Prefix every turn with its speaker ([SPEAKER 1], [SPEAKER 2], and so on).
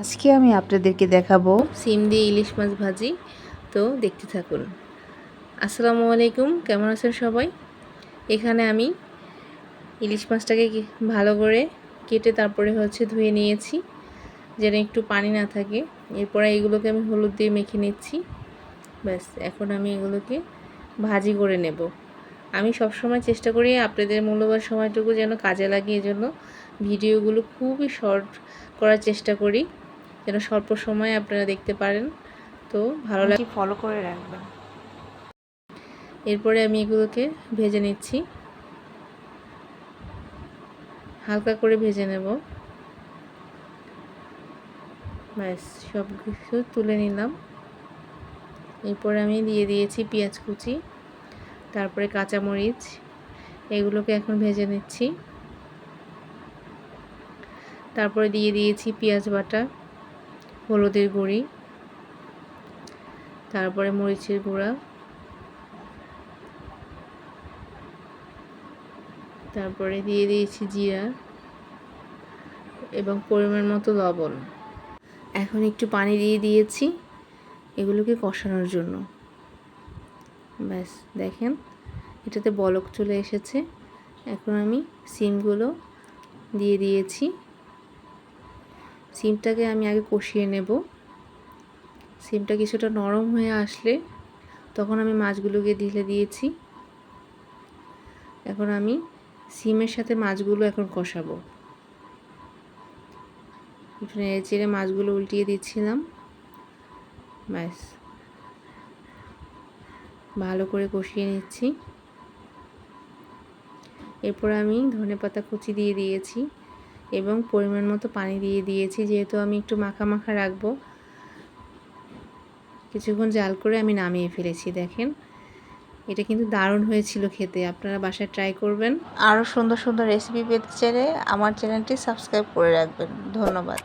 [SPEAKER 1] আজকে আমি আপনাদেরকে দেখাবো
[SPEAKER 2] সিম দিয়ে ইলিশ মাছ ভাজি। তো দেখতে থাকুন। আসসালামু আলাইকুম, কেমন আছেন সবাই? এখানে আমি ইলিশ মাছটাকে ভালো করে কেটে তারপরে ধুয়ে নিয়েছি, যেন একটু পানি না থাকে। এরপরে এগুলোকে আমি হলুদ দিয়ে মেখে নিচ্ছি। ব্যাস, এখন আমি এগুলোকে ভাজি করে নেব। আমি সবসময় চেষ্টা করি আপনাদের মূল্যবান সময়টুকু যেন কাজে লাগে, এজন্য ভিডিওগুলো খুবই শর্ট করার চেষ্টা করি, যেন স্বল্প সময়ে আপনারা দেখতে পারেন। তো ভালো লাগে,
[SPEAKER 1] ফলো করে রাখবেন।
[SPEAKER 2] এরপরে আমি এগুলোকে ভেজে নিচ্ছি, হালকা করে ভেজে নেব। ব্যাস, সব কিছু তুলে নিলাম। এরপরে আমি দিয়ে দিয়েছি পেঁয়াজ কুচি, তারপরে কাঁচামরিচ, এগুলোকে এখন ভেজে নিচ্ছি। তারপরে দিয়ে দিয়েছি পেঁয়াজ বাটা, হলুদের গুঁড়ি, তারপরে মরিচের গুঁড়া, তারপরে দিয়ে দিয়েছি জিরা এবং পরিমাণ মতো লবণ। এখন একটু পানি দিয়ে দিয়েছি এগুলোকে কষানোর জন্য। ব্যাস, দেখেন এটাতে বলক চলে এসেছে। এখন আমি সিমগুলো দিয়ে দিয়েছি। সিমটাকে আমি আগে কষিয়ে নেব। সিমটা কিছুটা নরম হয়ে আসলে তখন আমি মাছগুলোকে ঢেলে দিয়েছি। এখন আমি সিমের সাথে মাছগুলো এখন কষাবো। একটু নেড়ে চেড়ে মাছগুলো উল্টিয়ে দিচ্ছিলাম। ব্যাস, ভালো করে কষিয়ে নিচ্ছি। এরপর আমি ধনেপাতা কুচি দিয়ে দিয়েছি এবং পরিমাণ মতো পানি দিয়ে দিয়েছি, যেহেতু আমি একটু মাখা মাখা রাখবো। কিছুক্ষণ জাল করে আমি নামিয়ে ফেলেছি। দেখেন, এটা কিন্তু দারুণ হয়েছিল খেতে। আপনারা বাসায় ট্রাই করবেন।
[SPEAKER 1] আরও সুন্দর সুন্দর রেসিপি পেতে চাইলে আমার চ্যানেলটি সাবস্ক্রাইব করে রাখবেন। ধন্যবাদ।